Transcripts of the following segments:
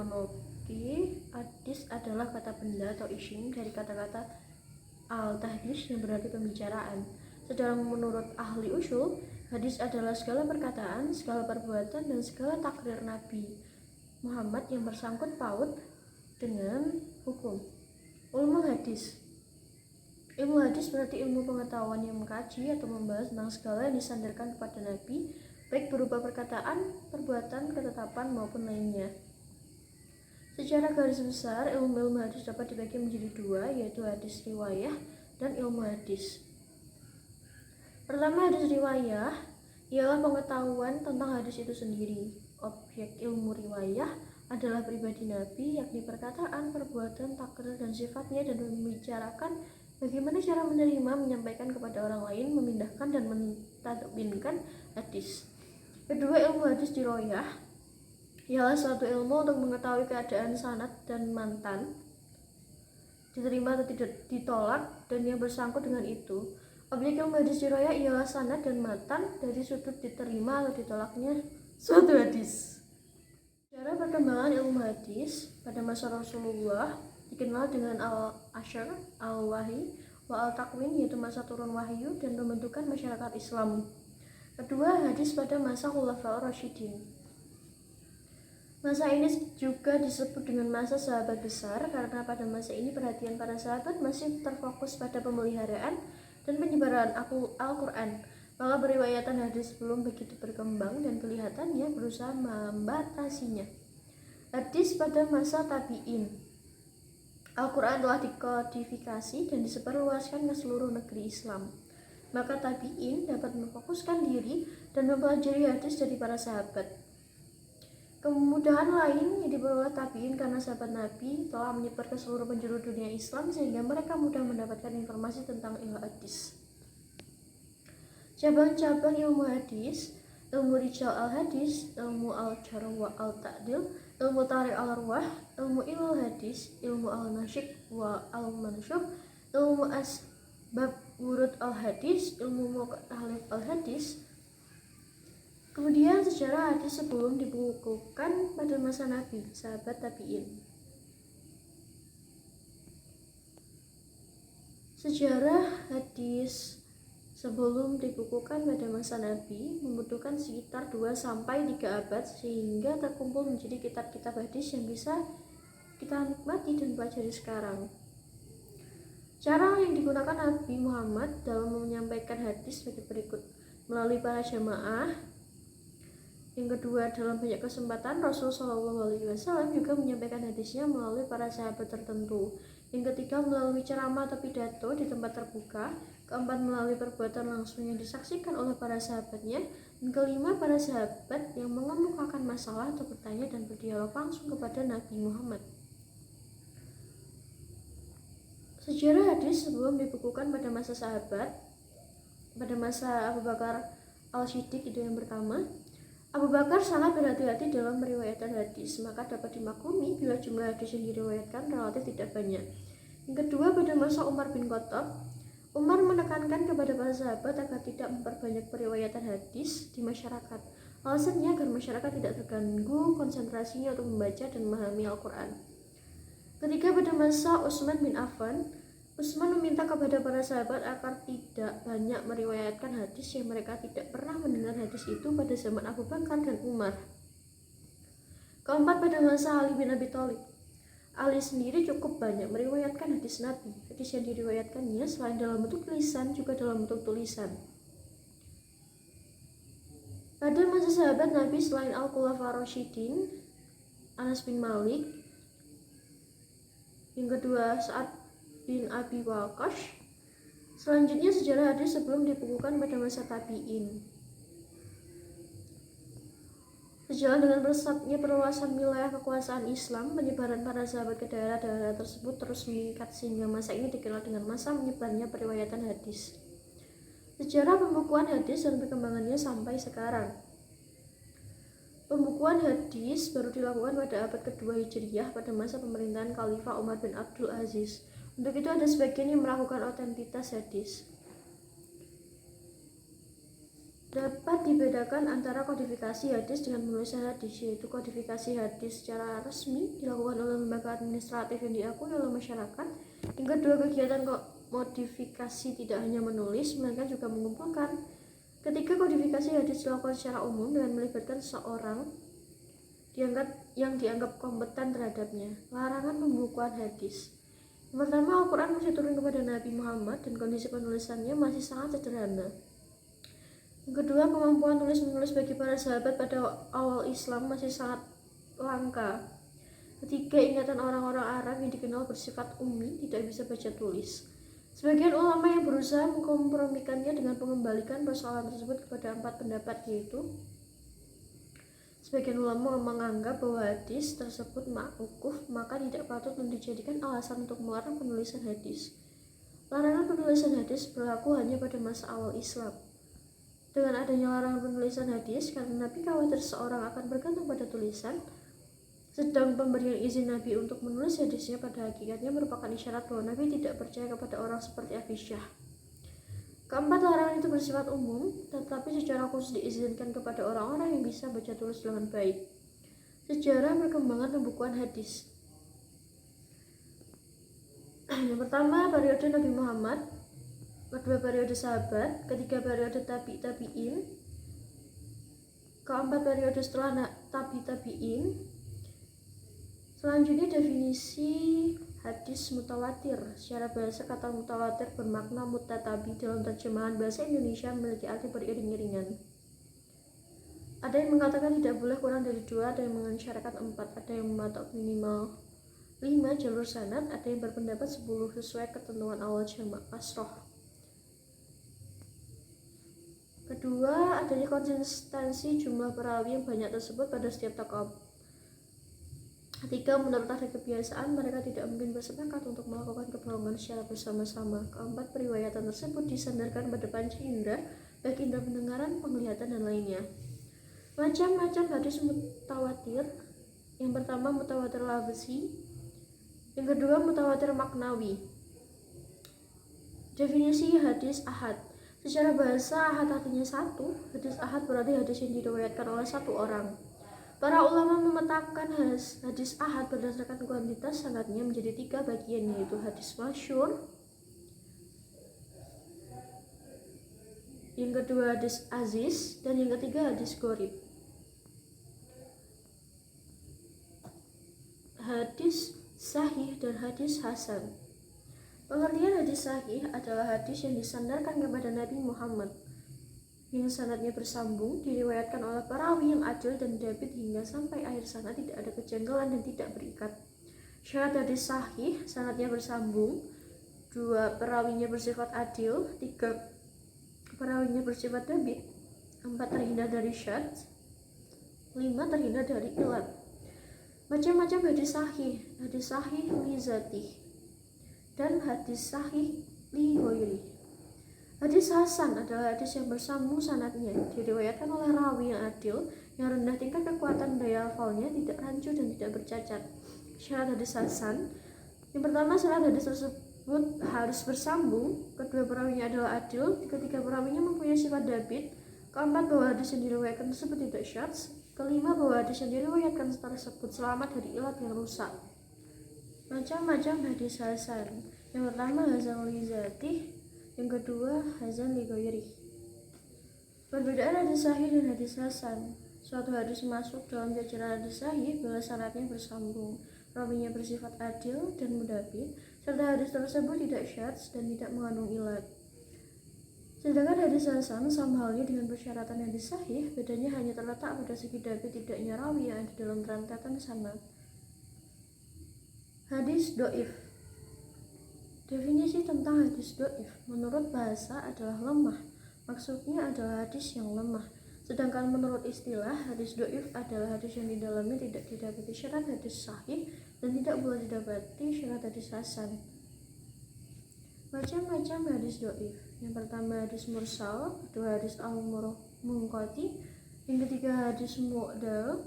etimologi, hadis adalah kata benda atau isim dari kata-kata al-tahdis yang berarti pembicaraan. Sedang menurut ahli usul, hadis adalah segala perkataan, segala perbuatan, dan segala takrir Nabi Muhammad yang bersangkut paut dengan hukum. Ilmu hadis. Ilmu hadis berarti ilmu pengetahuan yang mengkaji atau membahas tentang segala yang disandarkan kepada Nabi, baik berupa perkataan, perbuatan, ketetapan, maupun lainnya. Secara garis besar, ilmu hadis dapat dibagi menjadi dua, yaitu hadis riwayah dan ilmu hadis. Pertama, hadis riwayah ialah pengetahuan tentang hadis itu sendiri. Objek ilmu riwayah adalah pribadi Nabi, yakni perkataan, perbuatan, takrir, dan sifatnya, dan membicarakan bagaimana cara menerima, menyampaikan kepada orang lain, memindahkan, dan mentadbinkan hadis. Kedua, ilmu hadis riwayah ialah suatu ilmu untuk mengetahui keadaan sanad dan mantan, diterima atau tidak ditolak, dan yang bersangkut dengan itu. Objek ilmu hadis riwayah ialah sanad dan matan dari sudut diterima atau ditolaknya suatu hadis. Cara perkembangan ilmu hadis pada masa Rasulullah dikenal dengan al-ashar, al-wahyi, wa al-takwin, yaitu masa turun wahyu dan pembentukan masyarakat Islam. Kedua, hadis pada masa Khulafaur Rasyidin. Masa ini juga disebut dengan masa sahabat besar karena pada masa ini perhatian para sahabat masih terfokus pada pemeliharaan dan penyebaran Al-Quran. Maka periwayatan hadis belum begitu berkembang dan kelihatannya berusaha membatasinya. Hadis pada masa tabi'in. Al-Quran telah dikodifikasi dan disebarluaskan ke seluruh negeri Islam. Maka tabi'in dapat memfokuskan diri dan mempelajari hadis dari para sahabat. Kemudahan lain yang diperoleh tabi'in karena sahabat Nabi telah menyebar ke seluruh penjuru dunia Islam sehingga mereka mudah mendapatkan informasi tentang ilmu hadis. Cabang-cabang ilmu hadis: ilmu rijal al-hadis, ilmu al-jarh wa al-ta'dil, ilmu tarikh al-arwah, ilmu ilal hadis, ilmu al-nasyik wa al-mansyur, ilmu asbab wurud al-hadis, ilmu muqtalif al-hadis. Kemudian sejarah hadis sebelum dibukukan pada masa Nabi, sahabat tabi'in. Sejarah hadis sebelum dibukukan pada masa Nabi membutuhkan sekitar 2-3 abad sehingga terkumpul menjadi kitab-kitab hadis yang bisa kita nikmati dan pelajari sekarang. Cara yang digunakan Nabi Muhammad dalam menyampaikan hadis sebagai berikut: melalui para jamaah. Yang kedua, dalam banyak kesempatan Rasulullah SAW juga menyampaikan hadisnya melalui para sahabat tertentu. Yang ketiga, melalui ceramah atau pidato di tempat terbuka. Keempat, melalui perbuatan langsung yang disaksikan oleh para sahabatnya. Dan kelima, para sahabat yang mengemukakan masalah atau bertanya dan berdialog langsung kepada Nabi Muhammad. Sejarah hadis sebelum dibukukan pada masa sahabat, pada masa Abu Bakar al-Siddiq itu yang pertama. Abu Bakar sangat berhati-hati dalam meriwayatkan hadis, maka dapat dimaklumi bila jumlah hadis yang diriwayatkan relatif tidak banyak. Yang kedua, pada masa Umar bin Khattab, Umar menekankan kepada para sahabat agar tidak memperbanyak periwayatan hadis di masyarakat. Alasannya agar masyarakat tidak terganggu konsentrasinya untuk membaca dan memahami Al-Quran. Ketiga, pada masa Utsman bin Affan, Utsman meminta kepada para sahabat agar tidak banyak meriwayatkan hadis yang mereka tidak pernah mendengar hadis itu pada zaman Abu Bakar dan Umar. Keempat, pada masa Ali bin Abi Thalib, Ali sendiri cukup banyak meriwayatkan hadis Nabi. Hadis yang diriwayatkannya selain dalam bentuk lisan juga dalam bentuk tulisan. Pada masa sahabat Nabi selain Al-Khulafaur Rasyidin, Anas bin Malik, yang kedua Sa'ad bin Abi Waqqas. Selanjutnya, sejarah hadis sebelum dibukukan pada masa tabi'in. Sejalan dengan pesatnya perluasan wilayah kekuasaan Islam, penyebaran para sahabat ke daerah-daerah tersebut terus meningkat sehingga masa ini dikenal dengan masa menyebarnya periwayatan hadis. Sejarah pembukuan hadis dan perkembangannya sampai sekarang. Pembukuan hadis baru dilakukan pada abad kedua Hijriyah pada masa pemerintahan Khalifah Umar bin Abdul Aziz. Untuk itu ada sebagian yang meragukan otentitas hadis. Dapat dibedakan antara kodifikasi hadis dengan penulisan hadis, yaitu kodifikasi hadis secara resmi dilakukan oleh lembaga administratif yang diakui oleh masyarakat. Yang kedua, kegiatan modifikasi tidak hanya menulis, melainkan juga mengumpulkan. Ketiga, kodifikasi hadis dilakukan secara umum dengan melibatkan seorang yang dianggap kompeten terhadapnya. Larangan pembukuan hadis. Yang pertama, Al-Quran masih turun kepada Nabi Muhammad dan kondisi penulisannya masih sangat sederhana. Yang kedua, kemampuan tulis-menulis bagi para sahabat pada awal Islam masih sangat langka. Ketiga, ingatan orang-orang Arab yang dikenal bersifat ummi tidak bisa baca tulis. Sebagian ulama yang berusaha mengkompromikannya dengan mengembalikan persoalan tersebut kepada 4 pendapat, yaitu sebagian ulama menganggap bahwa hadis tersebut ma'ukuf, maka tidak patut dijadikan alasan untuk melarang penulisan hadis. Larangan penulisan hadis berlaku hanya pada masa awal Islam. Dengan adanya larangan penulisan hadis, karena Nabi khawatir seorang akan bergantung pada tulisan, sedang pemberian izin Nabi untuk menulis hadisnya pada hakikatnya merupakan isyarat bahwa Nabi tidak percaya kepada orang seperti Aisyah. Keempat, larangan itu bersifat umum, tetapi secara khusus diizinkan kepada orang-orang yang bisa baca tulis dengan baik. Sejarah perkembangan pembukuan hadis. Yang pertama, periode Nabi Muhammad. Kedua, periode sahabat. Ketiga, periode tabi'in. Keempat, periode setelah tabi'in. Selanjutnya, definisi hadis mutawatir. Secara bahasa, kata mutawatir bermakna mutatabi. Dalam terjemahan bahasa Indonesia memiliki arti beriring-iringan. Ada yang mengatakan tidak boleh kurang dari 2, ada yang mengisyaratkan 4, ada yang mematok minimal 5 jalur sanad, ada yang berpendapat 10 sesuai ketentuan awal jamak kasroh. Kedua, adanya konsistensi jumlah perawi yang banyak tersebut pada setiap tokoh. Ketiga, menurut ada kebiasaan, mereka tidak mungkin bersepakat untuk melakukan kebohongan secara bersama-sama. Keempat, periwayatan tersebut disandarkan pada panca indera, baik indera pendengaran, penglihatan, dan lainnya. Macam-macam hadis mutawatir. Yang pertama, mutawatir lafzi. Yang kedua, mutawatir maknawi. Definisi hadis ahad. Secara bahasa, ahad artinya satu. Hadis ahad berarti hadis yang diriwayatkan oleh satu orang. Para ulama memetakan hadis ahad berdasarkan kuantitas sanadnya menjadi 3 bagian, yaitu hadis masyhur, yang kedua hadis aziz, dan yang ketiga hadis gharib. Hadis sahih dan hadis hasan. Pengertian hadis sahih adalah hadis yang disandarkan kepada Nabi Muhammad, yang sanadnya bersambung, diriwayatkan oleh perawi yang adil dan dhabit hingga sampai akhir sanad tidak ada kejanggalan dan tidak berikat. Syarat hadis sahih, sanadnya bersambung, 2 perawinya bersifat adil, 3 perawinya bersifat dhabit, 4 terhindar dari syadz, 5 terhindar dari ilat. Macam-macam hadis sahih li zatih dan hadis sahih li ghairi. Hadis hasan adalah hadis yang bersambung sanadnya, diriwayatkan oleh rawi yang adil, yang rendah tingkat kekuatan daya hafalnya, tidak rancu dan tidak bercacat. Syarat hadis hasan. Yang pertama, syarat hadis tersebut harus bersambung. Kedua, perawinya adalah adil. Ketiga, perawinya mempunyai sifat dhabit. Keempat, bahwa hadis yang diriwayatkan tersebut tidak syadz. Kelima, bahwa hadis yang diriwayatkan tersebut selamat dari ilat yang rusak. Macam-macam hadis hasan. Yang pertama, hasan li zatih. Yang kedua, hasan li ghairi. Perbedaan hadis sahih dan hadis hasan. Suatu hadis masuk dalam jajaran hadis sahih bila sanadnya bersambung, rawinya bersifat adil dan mudhabit, serta hadis tersebut tidak syadz dan tidak mengandung ilat. Sedangkan hadis hasan sama halnya dengan persyaratan hadis sahih, bedanya hanya terletak pada segi dhabit tidaknya rawi yang ada dalam rentetan sanad. Hadis do'if. Definisi tentang hadis do'if menurut bahasa adalah lemah. Maksudnya adalah hadis yang lemah. Sedangkan menurut istilah, hadis do'if adalah hadis yang di dalamnya tidak didapati syarat hadis sahih dan tidak pula didapati syarat hadis hasan. Macam-macam hadis do'if. Yang pertama hadis mursal, kedua hadis al-munqati, yang ketiga hadis mu'dal,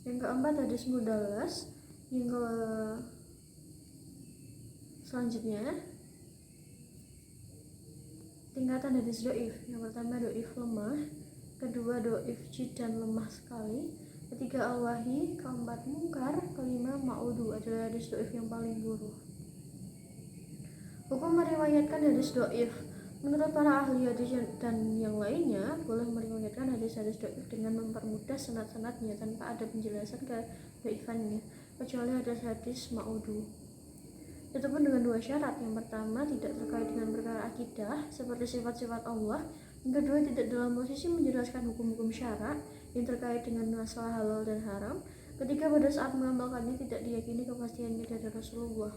yang keempat hadis mudallas, yang selanjutnya tingkatan hadis do'if. Yang pertama do'if lemah, kedua do'if jiddan lemah sekali, ketiga al-wahi, keempat mungkar, kelima ma'udu adalah hadis do'if yang paling buruk. Hukum meriwayatkan hadis do'if. Menurut para ahli hadis dan yang lainnya, boleh meriwayatkan hadis-hadis do'if dengan mempermudah sanad-sanadnya tanpa ada penjelasan kedo'ifannya, kecuali hadis-hadis ma'udu. Itu pun dengan dua syarat. Yang pertama, tidak terkait dengan perkara akidah seperti sifat-sifat Allah. Yang kedua, tidak dalam posisi menjelaskan hukum-hukum syara yang terkait dengan masalah halal dan haram. Ketiga, pada saat mengamalkannya tidak diyakini kepastiannya dari Rasulullah.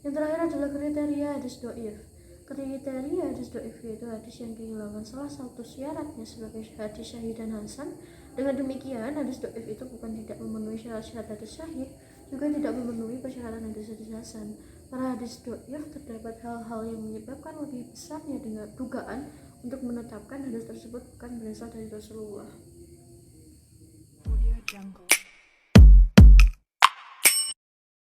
Yang terakhir adalah kriteria hadis do'if. Kriteria hadis do'if yaitu hadis yang kehilangan salah satu syaratnya sebagai hadis sahih dan hasan. Dengan demikian, hadis do'if itu bukan tidak memenuhi syarat-syarat hadis sahih, juga tidak memenuhi persyaratan hadis-hadis hasan. Pada hadis do'if terdapat hal-hal yang menyebabkan lebih besarnya dengan dugaan untuk menetapkan hadis tersebut bukan berasal dari Rasulullah.